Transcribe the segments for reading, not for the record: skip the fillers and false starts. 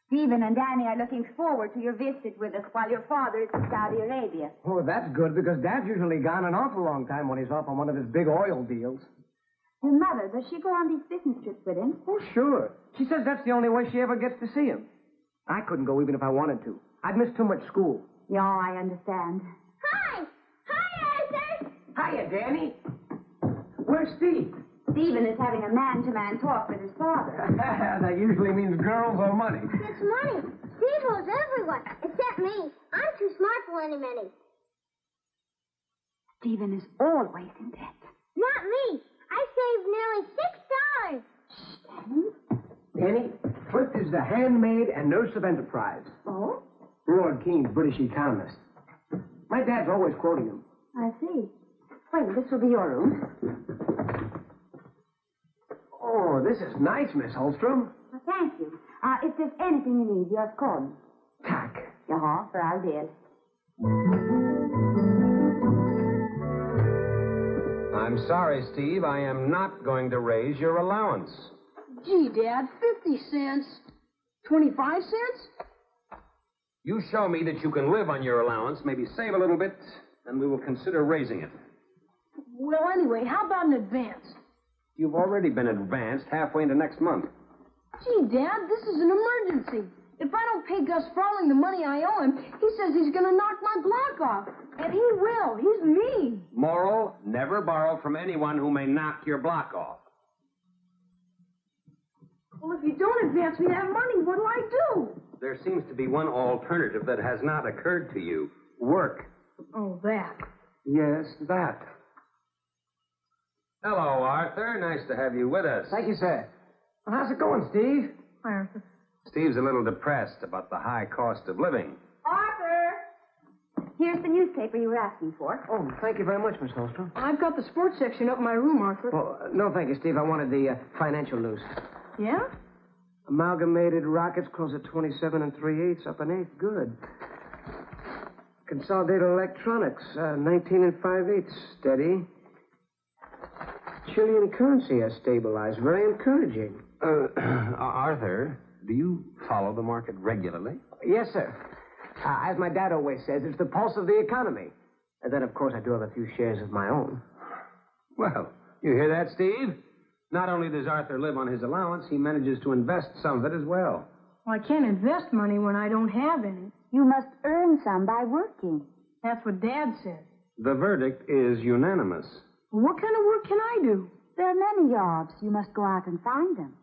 Stephen and Danny are looking forward to your visit with us while your father is in Saudi Arabia. Oh, that's good, because Dad's usually gone an awful long time when he's off on one of his big oil deals. Your mother, does she go on these business trips with him? Oh, sure. She says that's the only way she ever gets to see him. I couldn't go even if I wanted to. I'd miss too much school. Yeah, I understand. Hi! Hi, Arthur! Hiya, Danny. Where's Steve? Stephen is having a man-to-man talk with his father. That usually means girls or money. It's money. Steve owes everyone, except me. I'm too smart for any money. Stephen is always in debt. Not me. I saved nearly $6. Shh, Danny. Danny, Flip is the handmaid and nurse of enterprise. Oh? Lord Keene's British economist. My dad's always quoting him. I see. Well, this will be your room. Oh, this is nice, Miss Holstrom. Well, thank you. If there's anything you need, just call me. Tack. Jaha, för all del. I'm sorry, Steve. I am not going to raise your allowance. Gee, Dad, 50 cents. 25 cents? You show me that you can live on your allowance, maybe save a little bit, and we will consider raising it. Well, anyway, how about an advance? You've already been advanced halfway into next month. Gee, Dad, this is an emergency. If I don't pay Gus Farling the money I owe him, he says he's going to knock my block off. And he will. He's mean. Moral, never borrow from anyone who may knock your block off. Well, if you don't advance me that money, what'll I do? There seems to be one alternative that has not occurred to you. Work. Oh, that. Yes, that. Hello, Arthur. Nice to have you with us. Thank you, sir. Well, how's it going, Steve? Hi, Arthur. Steve's a little depressed about the high cost of living. Arthur! Here's the newspaper you were asking for. Oh, thank you very much, Miss Holstrom. I've got the sports section up in my room, Arthur. Oh, no, thank you, Steve. I wanted the financial news. Yeah? Amalgamated Rockets close at 27 3/8, up an eighth. Good. Consolidated Electronics, 19 5/8, steady. Chilean currency has stabilized. Very encouraging. Arthur, do you follow the market regularly? Yes, sir. As my dad always says, it's the pulse of the economy. And then, of course, I do have a few shares of my own. Well, you hear that, Steve? Not only does Arthur live on his allowance, he manages to invest some of it as well. Well, I can't invest money when I don't have any. You must earn some by working. That's what Dad said. The verdict is unanimous. Well, what kind of work can I do? There are many jobs. You must go out and find them.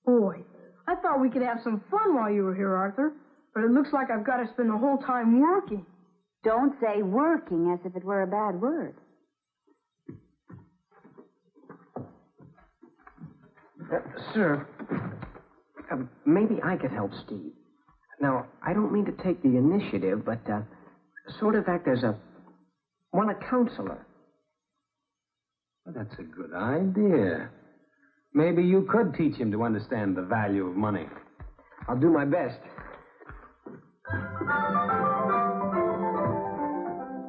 Boy, I thought we could have some fun while you were here, Arthur. But it looks like I've got to spend the whole time working. Don't say working as if it were a bad word. Sir, maybe I could help Steve. Now, I don't mean to take the initiative, but sort of act as a counselor. Well, that's a good idea. Maybe you could teach him to understand the value of money. I'll do my best.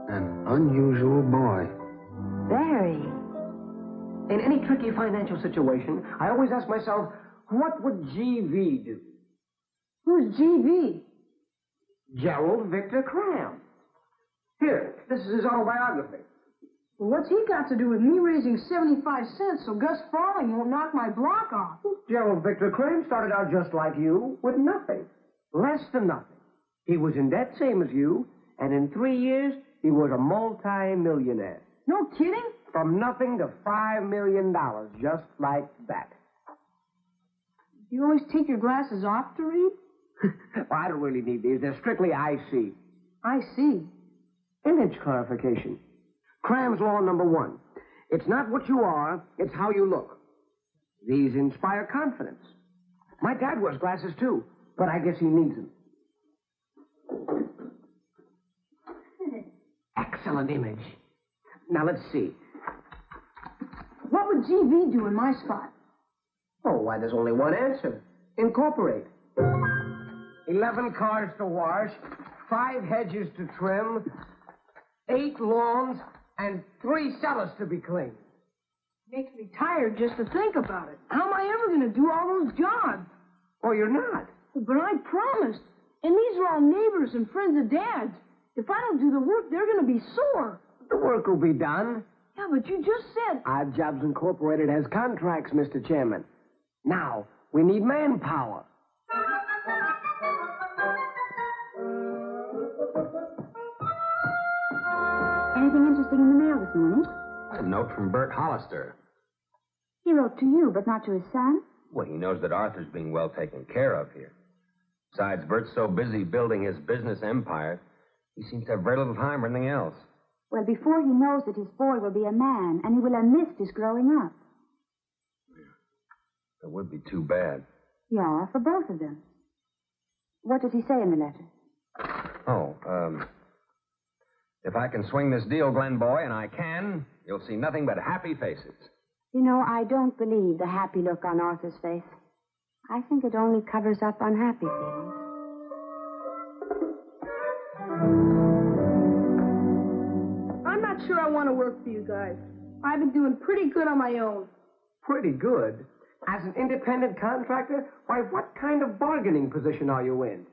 An unusual boy. Very. In any tricky financial situation, I always ask myself, what would G.V. do? Who's G.V.? Gerald Victor Cram. Here, this is his autobiography. Well, what's he got to do with me raising 75 cents so Gus Farling won't knock my block off? Gerald Victor Cram started out just like you, with nothing. Less than nothing. He was in debt, same as you, and in 3 years, he was a multi-millionaire. No kidding? From nothing to $5 million, just like that. You always take your glasses off to read? Well, I don't really need these. They're strictly I see. I see. Image clarification. Cram's law number 1. It's not what you are, it's how you look. These inspire confidence. My dad wears glasses, too, but I guess he needs them. Excellent image. Now, let's see. What would GV do in my spot? Oh, why, there's only one answer. Incorporate. 11 cars to wash, 5 hedges to trim, 8 lawns, and 3 cellars to be cleaned. Makes me tired just to think about it. How am I ever going to do all those jobs? Oh, you're not. But I promised. And these are all neighbors and friends of Dad's. If I don't do the work, they're going to be sore. The work will be done. Yeah, but you just said... Odd Jobs Incorporated has contracts, Mr. Chairman. Now, we need manpower. Anything interesting in the mail this morning? A note from Bert Hollister. He wrote to you, but not to his son? Well, he knows that Arthur's being well taken care of here. Besides, Bert's so busy building his business empire, he seems to have very little time for anything else. Well, before he knows it, his boy will be a man, and he will have missed his growing up. That would be too bad. Yeah, for both of them. What does he say in the letter? If I can swing this deal, Glenn boy, and I can, you'll see nothing but happy faces. You know, I don't believe the happy look on Arthur's face. I think it only covers up unhappy feelings. I'm not sure I want to work for you guys. I've been doing pretty good on my own. Pretty good. As an independent contractor, why, what kind of bargaining position are you in?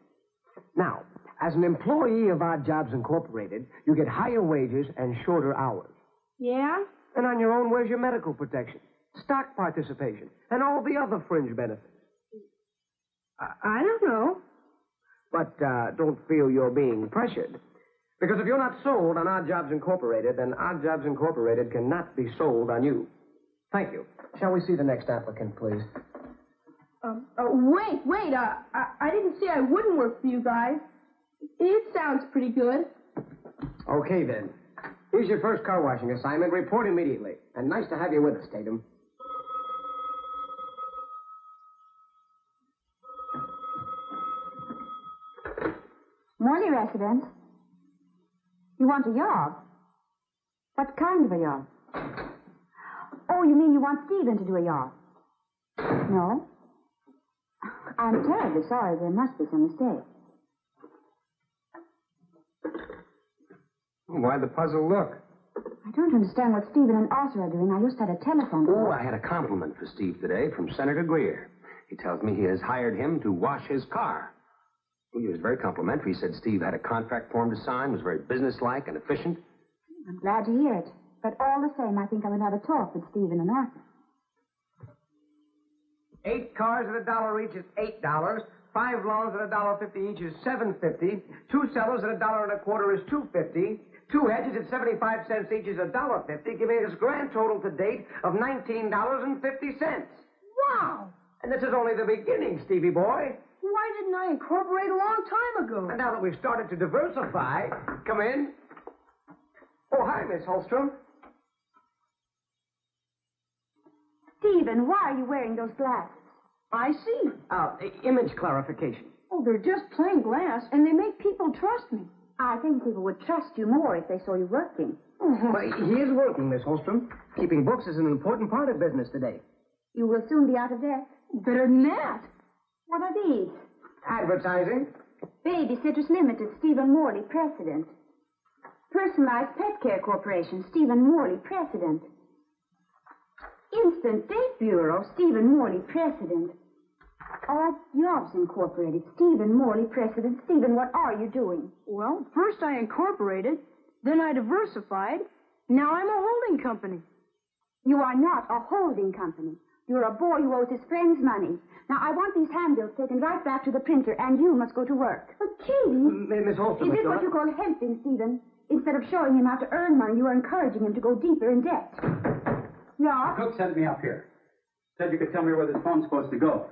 Now, as an employee of Odd Jobs Incorporated, you get higher wages and shorter hours. Yeah? And on your own, where's your medical protection, stock participation, and all the other fringe benefits? I don't know. But don't feel you're being pressured. Because if you're not sold on Odd Jobs Incorporated, then Odd Jobs Incorporated cannot be sold on you. Thank you. Shall we see the next applicant, please? Wait. I didn't say I wouldn't work for you guys. It sounds pretty good. Okay, then. Here's your first car washing assignment. Report immediately. And nice to have you with us, Tatum. Morley residence. You want a job? What kind of a job? Oh, you mean you want Stephen to do a job? No? I'm terribly sorry. There must be some mistake. Why the puzzled look? I don't understand what Stephen and Arthur are doing. I just had a telephone call. Oh, I had a compliment for Steve today from Senator Greer. He tells me he has hired him to wash his car. Well, he was very complimentary. He said Steve had a contract for him to sign, was very businesslike and efficient. I'm glad to hear it. But all the same, I think I will have a talk with Stephen and Arthur. 8 cars at $1 each is $8. 5 lawns at $1.50 each is $7.50. 2 cellars at $1.25 is $2.50. 2 hedges at 75 cents each is $1.50, giving us a grand total to date of $19.50. Wow! And this is only the beginning, Stevie boy. Why didn't I incorporate a long time ago? And now that we've started to diversify, come in. Oh, hi, Miss Holstrom. Stephen, why are you wearing those glasses? I see. Image clarification. Oh, they're just plain glass, and they make people trust me. I think people would trust you more if they saw you working. Well, he is working, Miss Holstrom. Keeping books is an important part of business today. You will soon be out of debt. Better than that. What are these? Advertising. Babysitters Limited, Stephen Morley, President. Personalized Pet Care Corporation, Stephen Morley, President. Instant Date Bureau, Stephen Morley, President. Odd Jobs Incorporated, Stephen Morley, President. Stephen, what are you doing? Well, first I incorporated, then I diversified. Now I'm a holding company. You are not a holding company. You're a boy who owes his friends money. Now, I want these handbills taken right back to the printer, and you must go to work. But, Katie... Miss Holstrom, Is this what you call helping, Stephen? Instead of showing him how to earn money, you are encouraging him to go deeper in debt. Yeah? Cook sent me up here. Said you could tell me where this phone's supposed to go.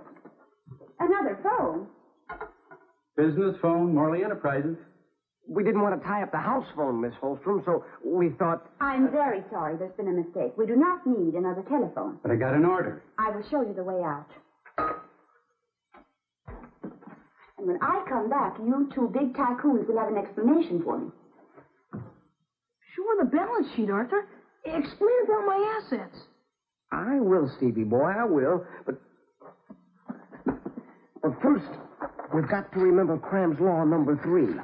Another phone? Business phone, Morley Enterprises. We didn't want to tie up the house phone, Miss Holstrom, so we thought... I'm very sorry. There's been a mistake. We do not need another telephone. But I got an order. I will show you the way out. And when I come back, you two big tycoons will have an explanation for me. Show her the balance sheet, Arthur. Explain about my assets. I will, Stevie boy, I will. But first, we've got to remember Cram's law number 3.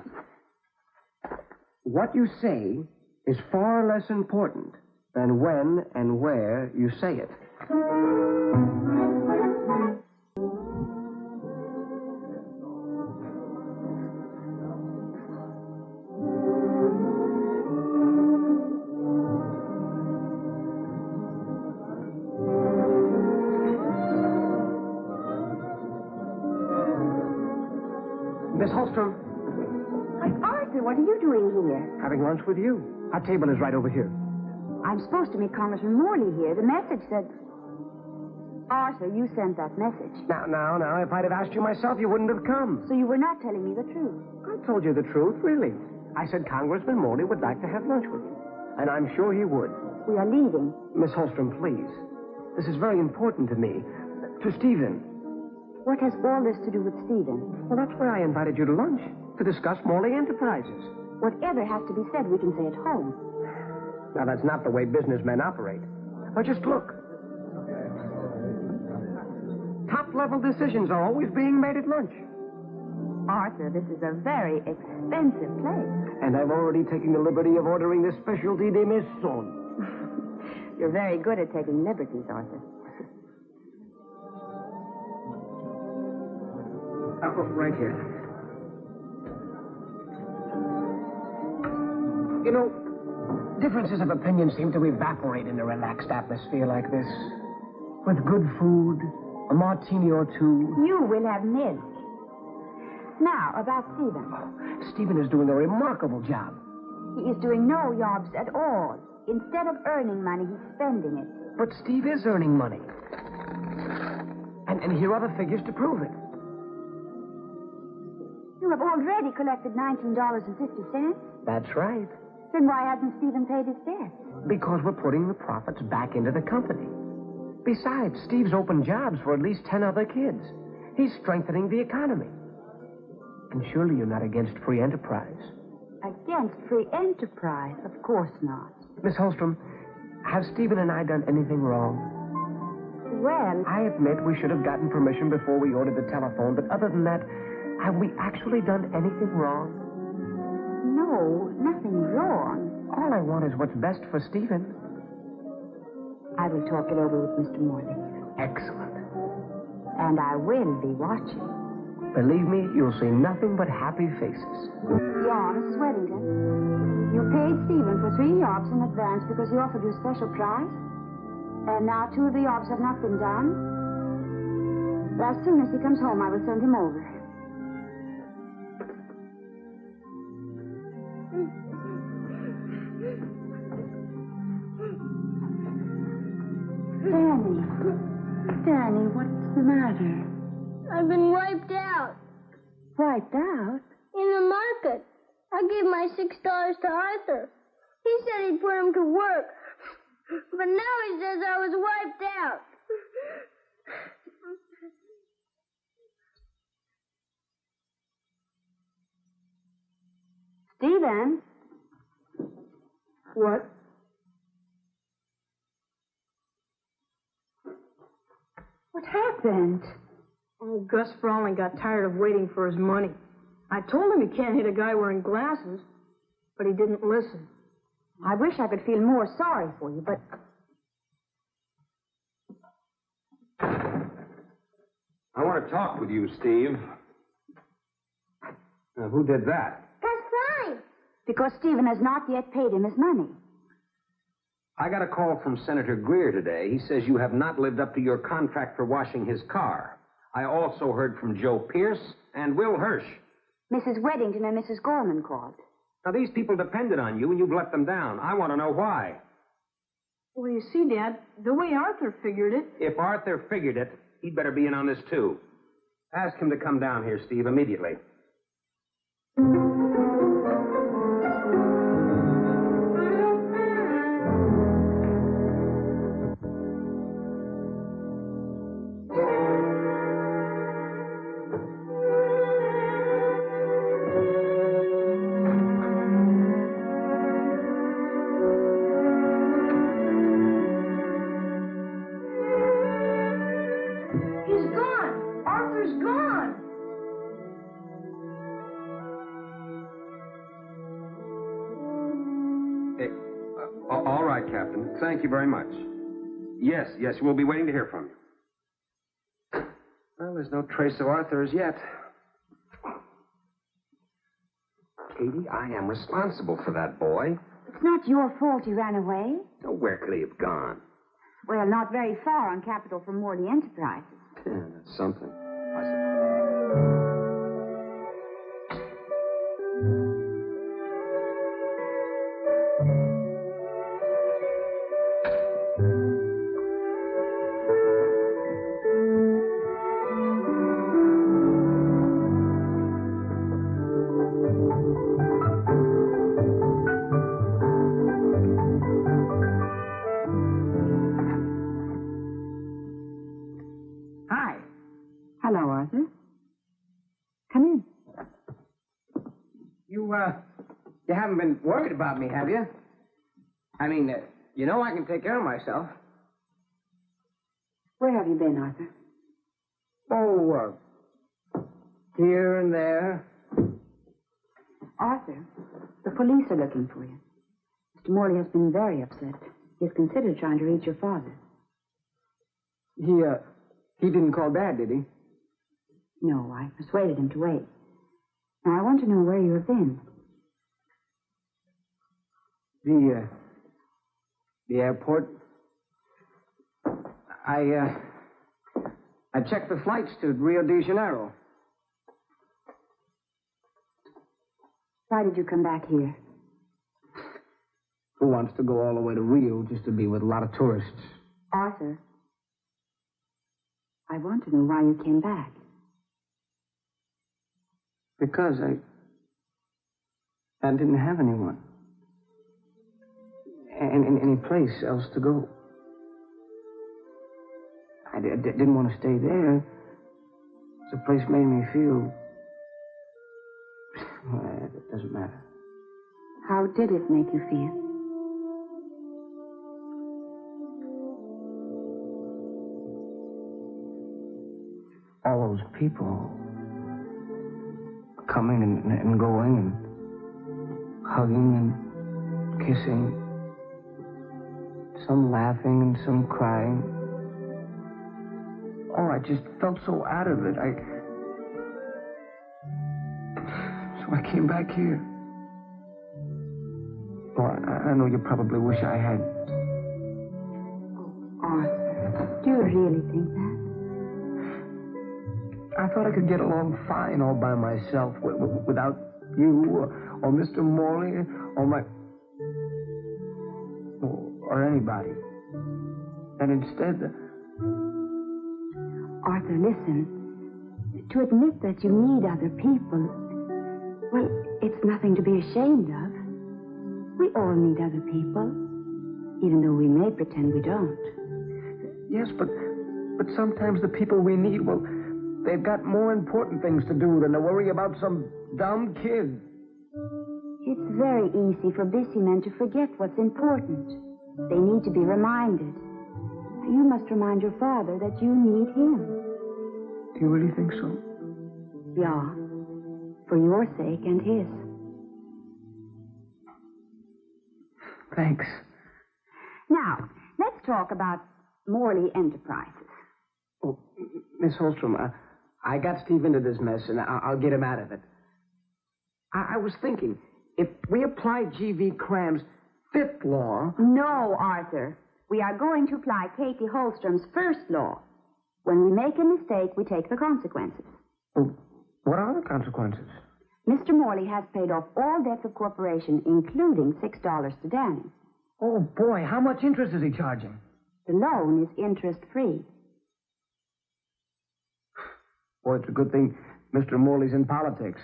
What you say is far less important than when and where you say it. Miss Holstrom. Why, Arthur, what are you doing here? Having lunch with you. Our table is right over here. I'm supposed to meet Congressman Morley here. The message said... Arthur, you sent that message. Now, if I'd have asked you myself, you wouldn't have come. So you were not telling me the truth. I told you the truth, really. I said Congressman Morley would like to have lunch with you. And I'm sure he would. We are leaving. Miss Holstrom, please. This is very important to me. To Stephen. What has all this to do with Stephen? Well, that's why I invited you to lunch. To discuss Morley Enterprises. Whatever has to be said, we can say at home. Now, that's not the way businessmen operate. But just look. Top-level decisions are always being made at lunch. Arthur, this is a very expensive place. And I've already taken the liberty of ordering the specialty de maison. You're very good at taking liberties, Arthur. Right here. You know, differences of opinion seem to evaporate in a relaxed atmosphere like this. With good food, a martini or two. You will have milk. Now, about Stephen. Stephen is doing a remarkable job. He is doing no jobs at all. Instead of earning money, he's spending it. But Steve is earning money. And here are the figures to prove it. You have already collected $19.50. That's right. Then why hasn't Stephen paid his debts? Because we're putting the profits back into the company. Besides, Steve's opened jobs for at least 10 other kids. He's strengthening the economy. And surely you're not against free enterprise. Against free enterprise? Of course not. Miss Holstrom, have Stephen and I done anything wrong? Well... I admit we should have gotten permission before we ordered the telephone, but other than that, have we actually done anything wrong? No, nothing wrong. All I want is what's best for Stephen. I will talk it over with Mr. Morley. Excellent. And I will be watching. Believe me, you'll see nothing but happy faces. John, Mrs. Weddington, you paid Stephen for 3 jobs in advance because he offered you a special price. And now 2 of the jobs have not been done. As soon as he comes home, I will send him over. Danny, what's the matter? I've been wiped out. Wiped out? In the market. I gave my $6 to Arthur. He said he'd put him to work. But now he says I was wiped out. Stephen? What? What happened? Oh, Gus Frawley got tired of waiting for his money. I told him he can't hit a guy wearing glasses, but he didn't listen. I wish I could feel more sorry for you, but... I want to talk with you, Steve. Now, who did that? Gus Frawley. Because Stephen has not yet paid him his money. I got a call from Senator Greer today. He says you have not lived up to your contract for washing his car. I also heard from Joe Pierce and Will Hirsch. Mrs. Weddington and Mrs. Gorman called. Now, these people depended on you, and you've let them down. I want to know why. Well, you see, Dad, the way Arthur figured it... If Arthur figured it, he'd better be in on this, too. Ask him to come down here, Steve, immediately. right, Captain. Thank you very much. Yes, we'll be waiting to hear from you. Well, there's no trace of Arthur as yet. Katie, I am responsible for that boy. It's not your fault he ran away. So where could he have gone? Well, not very far on capital from Morley Enterprises. Yeah, that's something. Hi. Hello, Arthur. Come in. You haven't been worried about me, have you? I mean, you know I can take care of myself. Where have you been, Arthur? Oh, here and there. Arthur, the police are looking for you. Mr. Morley has been very upset. He has considered trying to reach your father. He didn't call Dad, did he? No, I persuaded him to wait. Now, I want to know where you have been. The airport. I checked the flights to Rio de Janeiro. Why did you come back here? Who wants to go all the way to Rio just to be with a lot of tourists? Arthur, I want to know why you came back. Because I didn't have anyone. Any place else to go. I didn't want to stay there. The place made me feel... Well, it doesn't matter. How did it make you feel? All those people coming and going and hugging and kissing. Some laughing and some crying. Oh, I just felt so out of it. So I came back here. Oh, I know you probably wish I had. Arthur, do you really think that? I thought I could get along fine all by myself without you or Mr. Morley or my... or anybody. And instead... Arthur, listen. To admit that you need other people, well, it's nothing to be ashamed of. We all need other people, even though we may pretend we don't. Yes, but sometimes the people we need, well, they've got more important things to do than to worry about some dumb kid. It's very easy for busy men to forget what's important. They need to be reminded. You must remind your father that you need him. Do you really think so? Yeah, for your sake and his. Thanks. Now, let's talk about Morley Enterprises. Oh, Miss Holstrom, I got Steve into this mess, and I'll get him out of it. I was thinking, if we apply G.V. Cram's fifth law... No, Arthur. We are going to apply Katie Holstrom's first law. When we make a mistake, we take the consequences. Oh, what are the consequences? Mr. Morley has paid off all debts of corporation, including $6 to Danny. Oh, boy, how much interest is he charging? The loan is interest-free. Boy, it's a good thing Mr. Morley's in politics.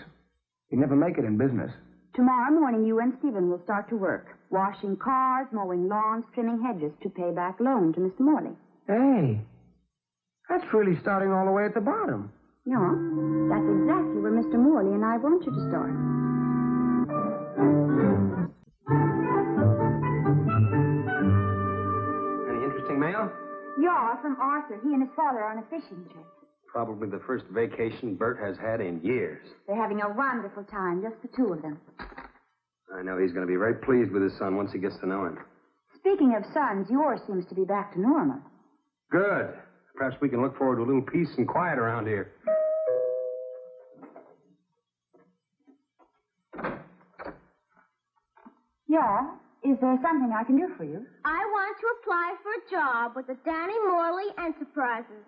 He'd never make it in business. Tomorrow morning, you and Stephen will start to work, washing cars, mowing lawns, trimming hedges to pay back loan to Mr. Morley. Hey, that's really starting all the way at the bottom. Yeah, that's exactly where Mr. Morley and I want you to start. Any interesting mail? Yeah, from Arthur. He and his father are on a fishing trip. Probably the first vacation Bert has had in years. They're having a wonderful time, just the two of them. I know he's going to be very pleased with his son once he gets to know him. Speaking of sons, yours seems to be back to normal. Good. Perhaps we can look forward to a little peace and quiet around here. Yeah? Is there something I can do for you? I want to apply for a job with the Danny Morley Enterprises.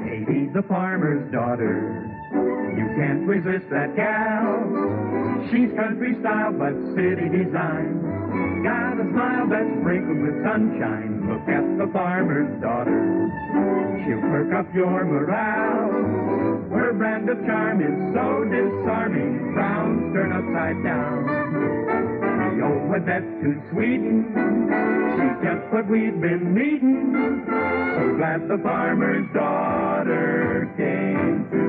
Katie's a farmer's daughter. You can't resist that gal. She's country style but city design. Got a smile that's sprinkled with sunshine. Look at the farmer's daughter. She'll perk up your morale. Her brand of charm is so disarming. Browns turn upside down. The old Odette's too Sweden. She's just what we've been needing. So glad the farmer's daughter came to